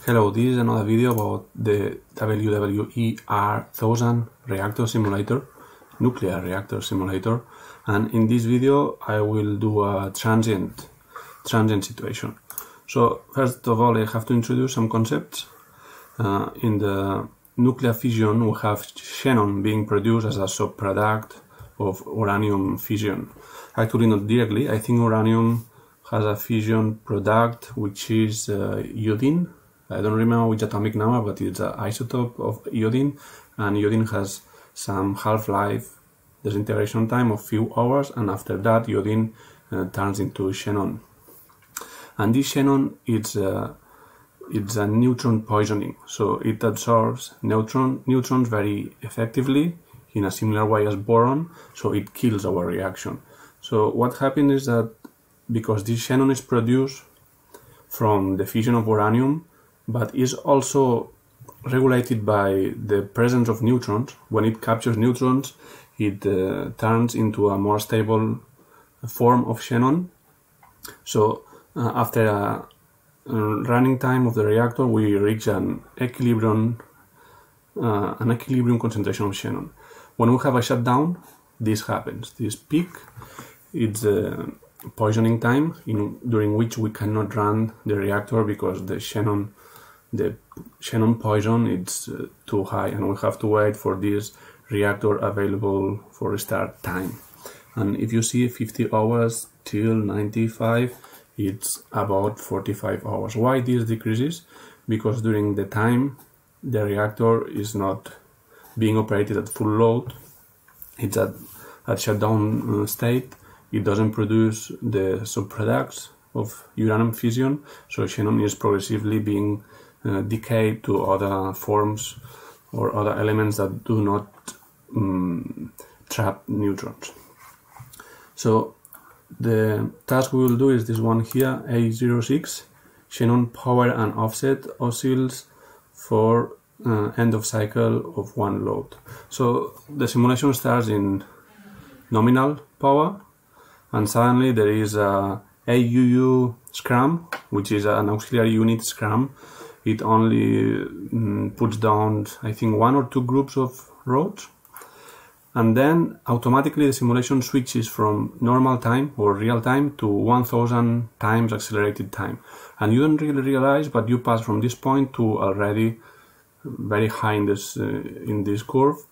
Hello, this is another video about the WWER-1000 reactor simulator, nuclear reactor simulator, and in this video I will do a transient situation. So first of all I have to introduce some concepts. In the nuclear fission we have xenon being produced as a subproduct of uranium fission. Actually not directly, I think uranium has a fission product which is iodine. I don't remember which atomic number, but it's an isotope of iodine, and iodine has some half-life disintegration time of few hours, and after that iodine turns into xenon. And this xenon it's a neutron poisoning, so it absorbs neutrons very effectively in a similar way as boron, so it kills our reaction. So what happens is that because this xenon is produced from the fission of uranium, but is also regulated by the presence of neutrons. When it captures neutrons, it turns into a more stable form of xenon. So after a running time of the reactor, we reach an equilibrium concentration of xenon. When we have a shutdown, this happens. This peak, it's poisoning time during which we cannot run the reactor because the xenon poison is too high, and we have to wait for this reactor available for restart time. And if you see 50 hours till 95, it's about 45 hours. Why this decreases? Because during the time the reactor is not being operated at full load, it's at shutdown state. It doesn't produce the subproducts of uranium fission, so xenon is progressively being decayed to other forms or other elements that do not trap neutrons. So the task we will do is this one here, A06, xenon power and offset oscills for end of cycle of one load. So the simulation starts in nominal power, and suddenly there is a AUU SCRAM, which is an auxiliary unit SCRAM. It only puts down, I think, one or two groups of rods, and then automatically the simulation switches from normal time or real time to 1000 times accelerated time, and you don't really realize, but you pass from this point to already very high in this curve,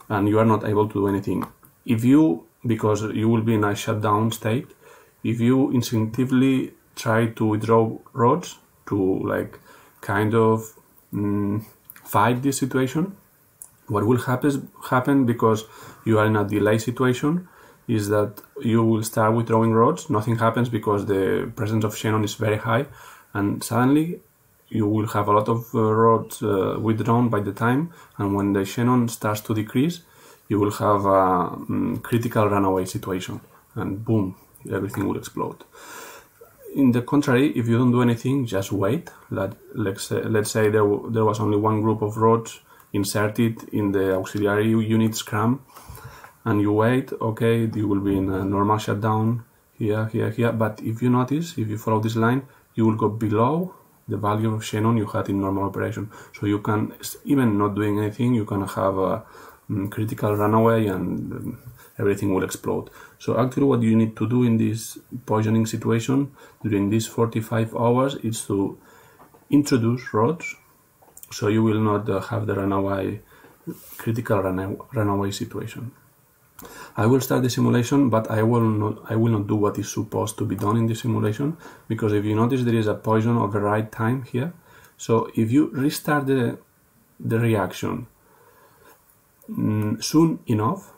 and you are not able to do anything. If you, because you will be in a shutdown state, if you instinctively try to withdraw rods to kind of fight this situation, what will happen because you are in a delay situation is that you will start withdrawing rods. Nothing happens because the presence of xenon is very high, and suddenly you will have a lot of rods withdrawn by the time, and when the xenon starts to decrease, you will have a critical runaway situation, and boom, everything will explode. In the contrary, if you don't do anything, just wait. Let's say there was only one group of rods inserted in the auxiliary unit SCRAM, and you wait, okay, you will be in a normal shutdown here, but if you notice, if you follow this line, you will go below the value of xenon you had in normal operation. So you can, even not doing anything, you can have a critical runaway and everything will explode. So actually what you need to do in this poisoning situation during these 45 hours is to introduce rods, so you will not have the critical runaway situation. I will start the simulation, but I will not do what is supposed to be done in the simulation, because if you notice there is a poison override time here. So if you restart the reaction soon enough,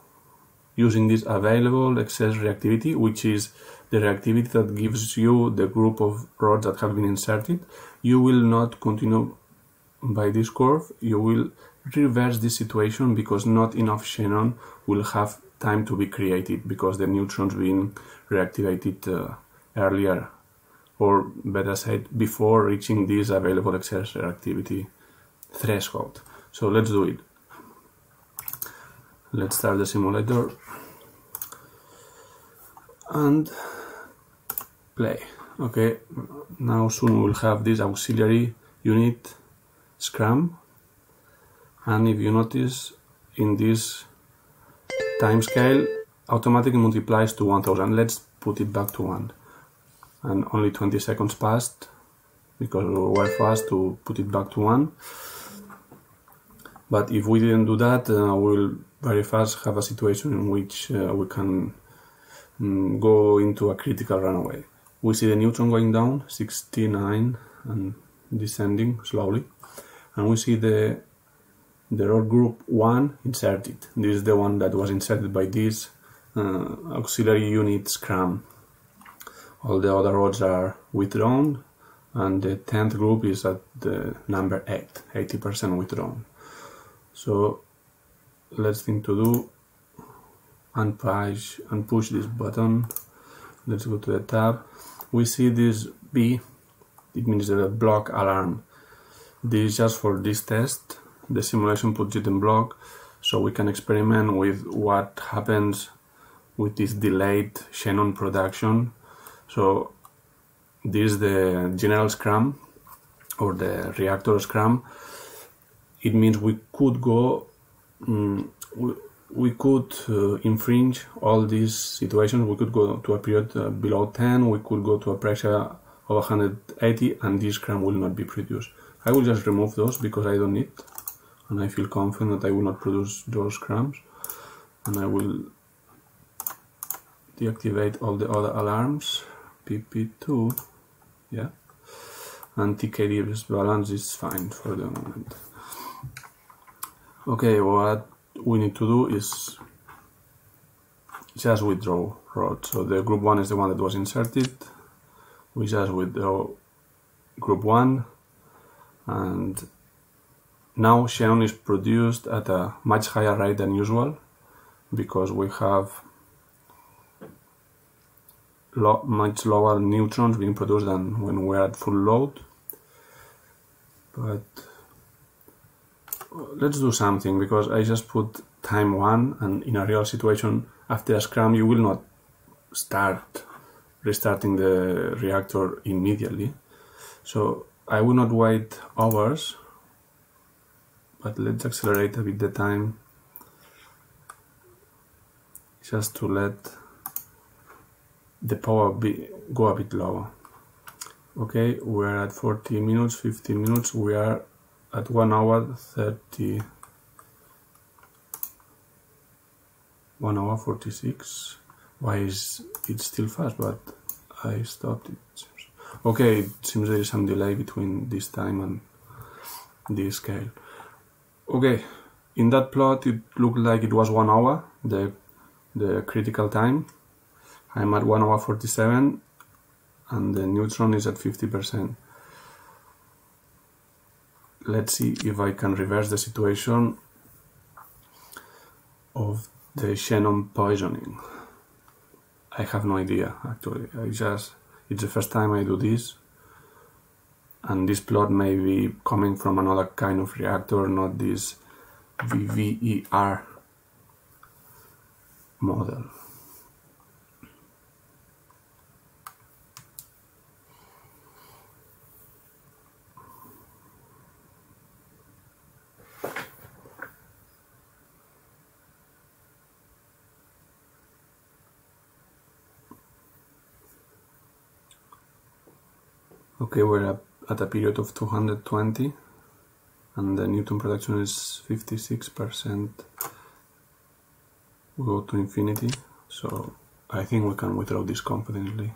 using this available excess reactivity, which is the reactivity that gives you the group of rods that have been inserted, you will not continue by this curve. You will reverse this situation because not enough xenon will have time to be created because the neutrons being reactivated earlier, or better said, before reaching this available excess reactivity threshold. So let's do it. Let's start the simulator and play. Okay, now soon we'll have this auxiliary unit SCRAM, and if you notice, in this time scale automatically multiplies to 1000. Let's put it back to 1, and only 20 seconds passed because we were fast to put it back to 1. But if we didn't do that, we'll very fast have a situation in which we can go into a critical runaway. We see the neutron going down, 69, and descending slowly, and we see the rod group 1 inserted. This is the one that was inserted by this auxiliary unit SCRAM. All the other rods are withdrawn, and the 10th group is at the number 8, 80% withdrawn. So let's think to do and push this button. Let's go to the tab. We see this B, it means the block alarm. This is just for this test. The simulation puts it in block, so we can experiment with what happens with this delayed Xenon production. So this is the general SCRAM or the reactor SCRAM. It means we could go, we could infringe all these situations. We could go to a period below 10, we could go to a pressure of 180, and this SCRAM will not be produced. I will just remove those because I don't need, and I feel confident that I will not produce those SCRAMs, and I will deactivate all the other alarms. PP2, yeah, and TKD balance is fine for the moment. Okay, what we need to do is just withdraw rod. So the group 1 is the one that was inserted. We just withdraw group 1, and now Xenon is produced at a much higher rate than usual because we have much lower neutrons being produced than when we're at full load. But let's do something, because I just put time 1, and in a real situation after a SCRAM you will not start restarting the reactor immediately, so I will not wait hours, but let's accelerate a bit the time just to let the power go a bit lower. Okay, we're at 40 minutes, 15 minutes, we are at 1 hour 30, 1 hour 46. Why is it still fast? But I stopped it. Okay, it seems there is some delay between this time and this scale. Okay, in that plot it looked like it was 1 hour, the critical time. I'm at 1 hour 47, and the neutron is at 50%. Let's see if I can reverse the situation of the Xenon poisoning. I have no idea, actually. It's the first time I do this, and this plot may be coming from another kind of reactor, not this WWER model. Okay, we're at a period of 220, and the Newton production is 56%. We go to infinity, so I think we can withdraw this confidently.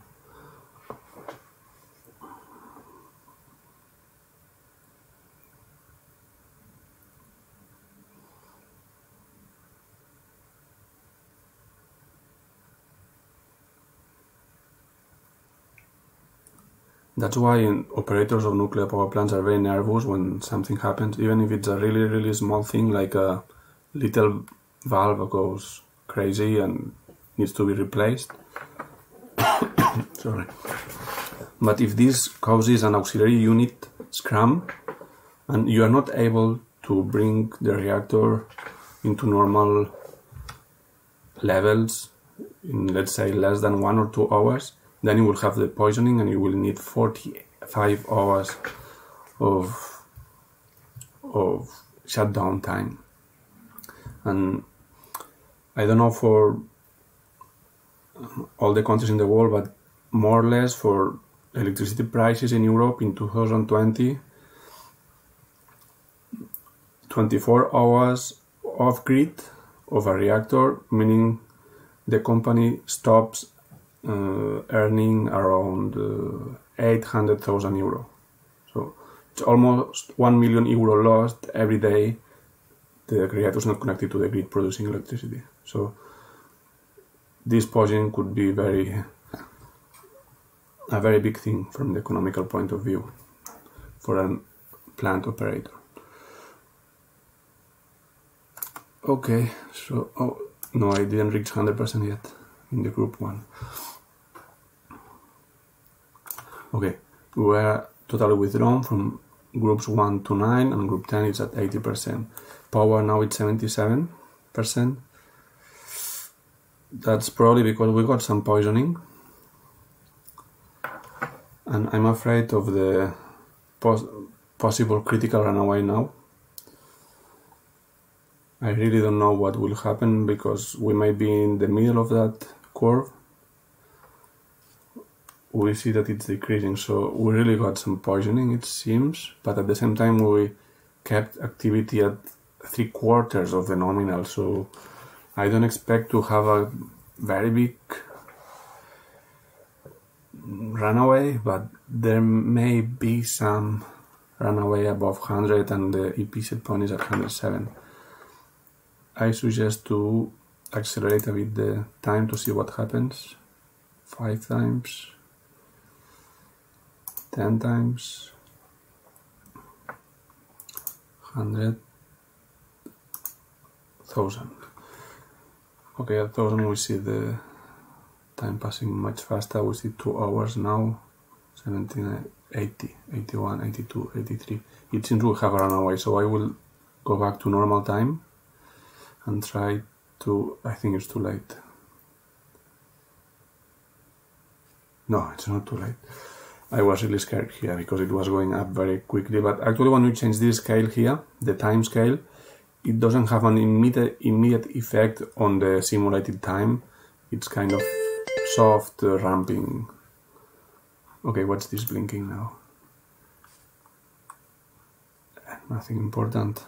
That's why operators of nuclear power plants are very nervous when something happens, even if it's a really small thing, like a little valve goes crazy and needs to be replaced. Sorry. But if this causes an auxiliary unit SCRAM and you are not able to bring the reactor into normal levels in, let's say, less than 1 or 2 hours, then you will have the poisoning and you will need 45 hours of of shutdown time. And I don't know for all the countries in the world, but more or less for electricity prices in Europe in 2020, 24 hours off grid of a reactor, meaning the company stops earning around 800,000 euro. So it's almost 1 million euro lost every day the reactor is not connected to the grid producing electricity. So this poisoning could be a very big thing from the economical point of view for a plant operator. Okay, so, oh, no, I didn't reach 100% yet in the group 1. Okay, we were totally withdrawn from groups 1 to 9, and group 10 is at 80%. Power now it's 77%. That's probably because we got some poisoning. And I'm afraid of the possible critical runaway now. I really don't know what will happen because we might be in the middle of that curve. We see that it's decreasing, so we really got some poisoning, it seems, but at the same time we kept activity at 3/4 of the nominal, so I don't expect to have a very big runaway, but there may be some runaway above 100 and the EP set point is at 107. I suggest to accelerate a bit the time to see what happens. 5 times, 10 times, 100, 1000. Okay, at 1000 we see the time passing much faster. We see 2 hours now, 17, 80, 81, 82, 83. It seems we have a runaway, so I will go back to normal time and try to, I think it's too late. No, it's not too late. I was really scared here because it was going up very quickly, but actually when we change this scale here, the time scale, it doesn't have an immediate effect on the simulated time. It's kind of soft ramping. Okay, what's this blinking now? Nothing important.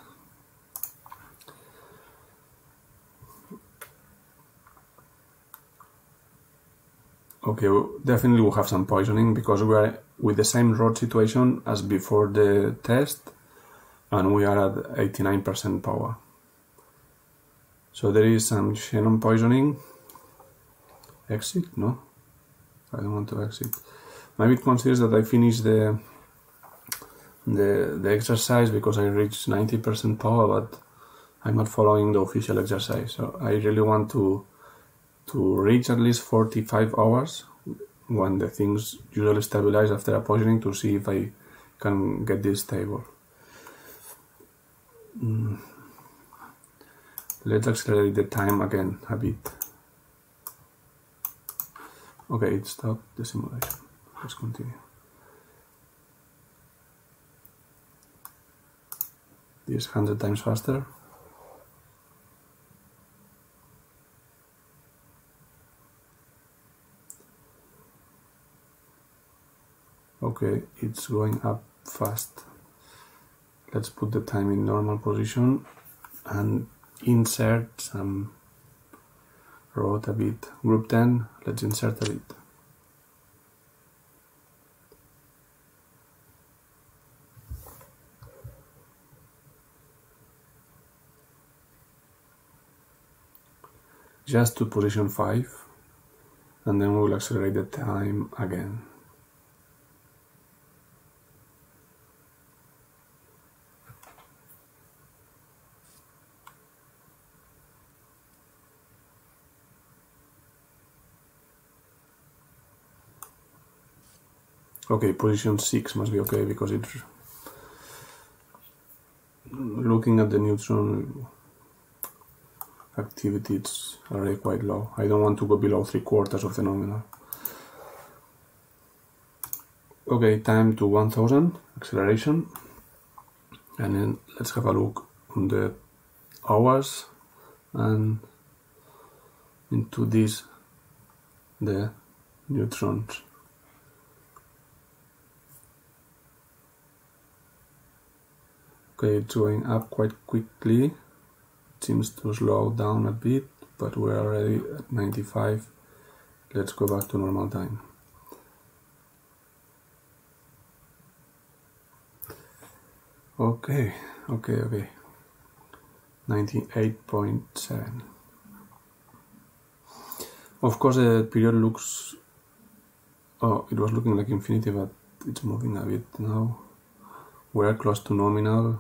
Okay, definitely we'll have some poisoning because we are with the same rod situation as before the test and we are at 89% power. So there is some Xenon poisoning. Exit? No, I don't want to exit. Maybe it considers that I finished the exercise because I reached 90% power, but I'm not following the official exercise. So I really want to reach at least 45 hours when the things usually stabilize after a poisoning to see if I can get this stable. Let's accelerate the time again a bit. Okay, it stopped the simulation. Let's continue. This 100 times faster. Okay, it's going up fast. Let's put the time in normal position and insert some rod a bit. Group 10, let's insert a bit. Just to position 5 and then we'll accelerate the time again. Okay, position 6 must be okay because it's looking at the neutron activity, it's already quite low. I don't want to go below 3/4 of the nominal. Okay, time to 1000, acceleration. And then let's have a look on the hours and into this, the neutrons. Okay, it's going up quite quickly. It seems to slow down a bit, but we're already at 95. Let's go back to normal time. Okay. 98.7. Of course, the period looks... Oh, it was looking like infinity, but it's moving a bit now. We're close to nominal.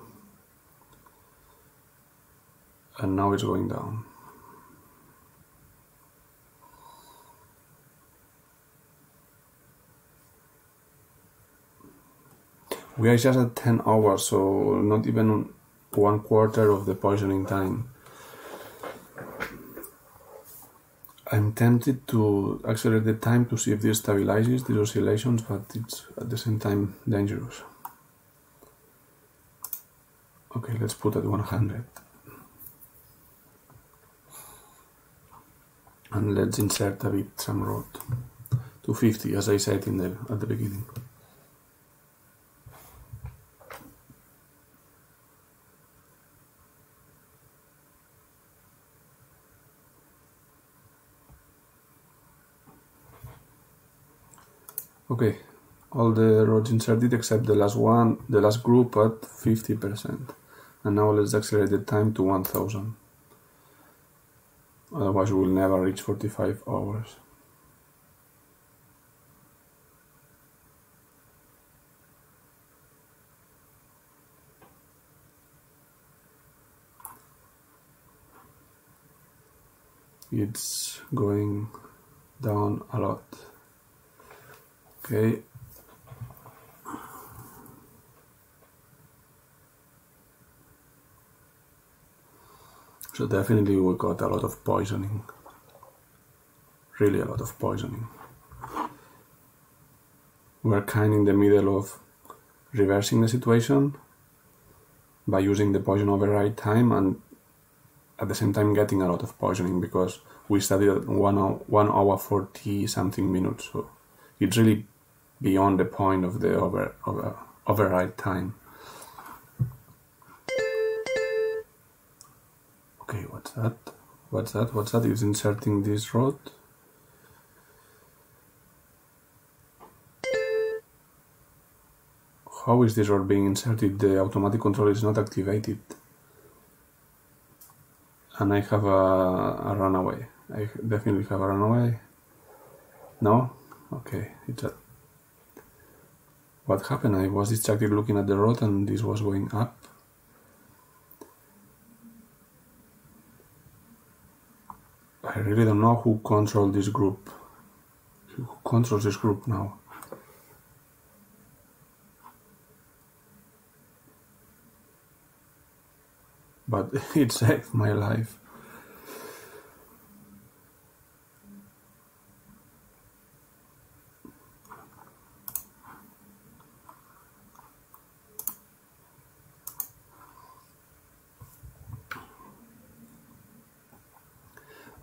And now it's going down. We are just at 10 hours, so not even 1/4 of the poisoning time. I'm tempted to accelerate the time to see if this stabilizes these oscillations, but it's at the same time dangerous. Okay, let's put at 100. And let's insert a bit some rod. 250, as I said at the beginning. Okay, all the rods inserted except the last one, the last group at 50%. And now let's accelerate the time to 1000. Otherwise we will never reach 45 hours. It's going down a lot. Okay. So definitely we got a lot of poisoning. Really a lot of poisoning. We're kind of in the middle of reversing the situation by using the poison override time and at the same time getting a lot of poisoning because we studied at 1 hour 40 something minutes. So it's really beyond the point of the override time. Okay, what's that? What's that? It's inserting this rod. How is this rod being inserted? The automatic control is not activated. And I have a runaway. I definitely have a runaway. No? Okay, it's a... What happened? I was distracted looking at the rod and this was going up. I really don't know who controls this group. Who controls this group now? But it saved my life.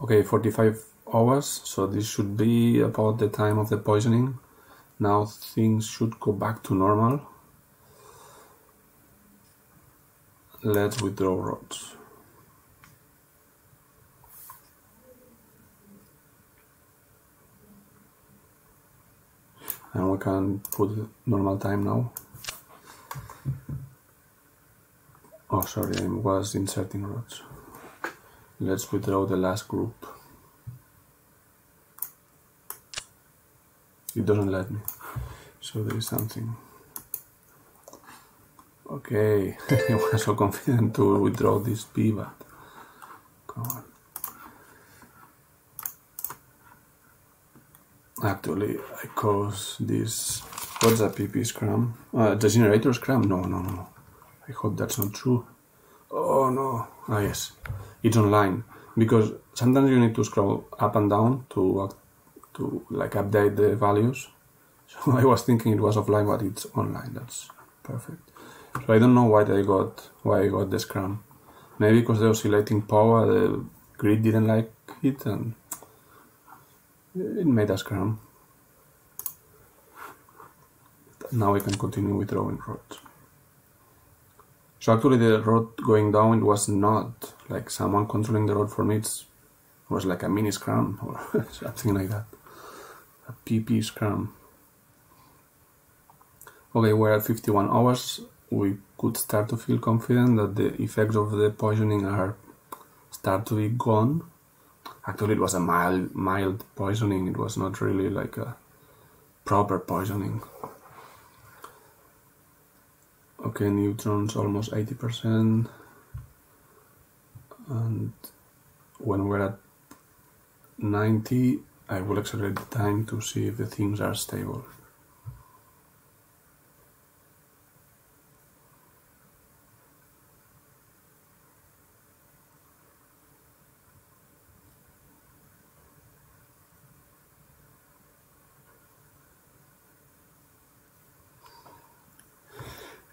Okay, 45 hours, so this should be about the time of the poisoning. Now things should go back to normal. Let's withdraw rods. And we can put normal time now. Oh, sorry, I was inserting rods. Let's withdraw the last group. It doesn't let me. So there is something. Okay, I was so confident to withdraw this P, but come on. Actually, I caused this. What's a PP scram? The generator scram? No. I hope that's not true. Oh no. Ah, yes. It's online. Because sometimes you need to scroll up and down to like update the values. So I was thinking it was offline, but it's online. That's perfect. So I don't know why I got the scram. Maybe because the oscillating power, the grid didn't like it, and it made a scram. Now I can continue with drawing rods. So actually the rod going down, it was not like someone controlling the rod for me. It was like a mini scram or something like that. A PP scram. Okay, we're at 51 hours. We could start to feel confident that the effects of the poisoning start to be gone. Actually, it was a mild poisoning. It was not really like a proper poisoning. Okay, neutrons almost 80%. And when we're at 90, I will accelerate the time to see if the things are stable.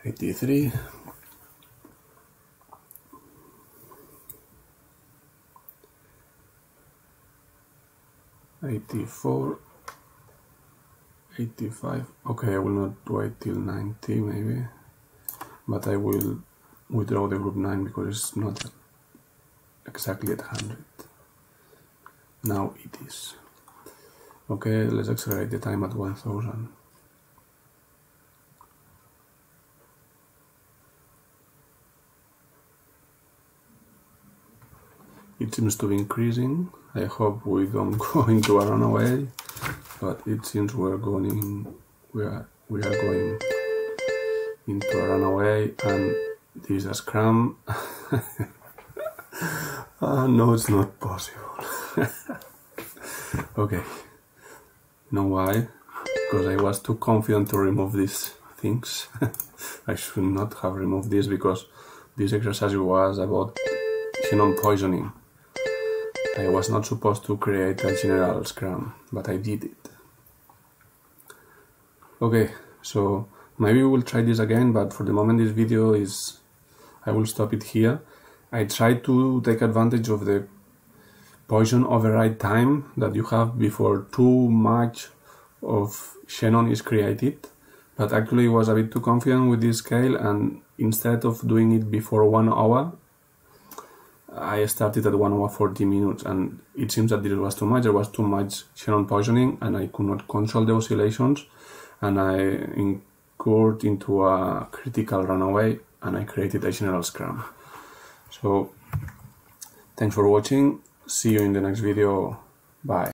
'83. '84. '85. Okay, I will not wait till 90 maybe, but I will withdraw the group 9 because it's not exactly at 100. Now it is. Okay, let's accelerate the time at 1000. It seems to be increasing. I hope we don't go into a runaway, but it seems we are going into a runaway, and this is a scram. No, it's not possible. Okay, you know why? Because I was too confident to remove these things. I should not have removed this, because this exercise was about Xenon poisoning. I was not supposed to create a general scram, but I did it. Okay, so maybe we'll try this again, but for the moment this video is... I will stop it here. I tried to take advantage of the poison override time that you have before too much of Xenon is created, but actually I was a bit too confident with this scale, and instead of doing it before 1 hour, I started at 1 hour 40 minutes, and it seems that this was too much. There was too much Xenon poisoning, and I could not control the oscillations, and I incurred into a critical runaway, and I created a general scram. So, thanks for watching. See you in the next video. Bye.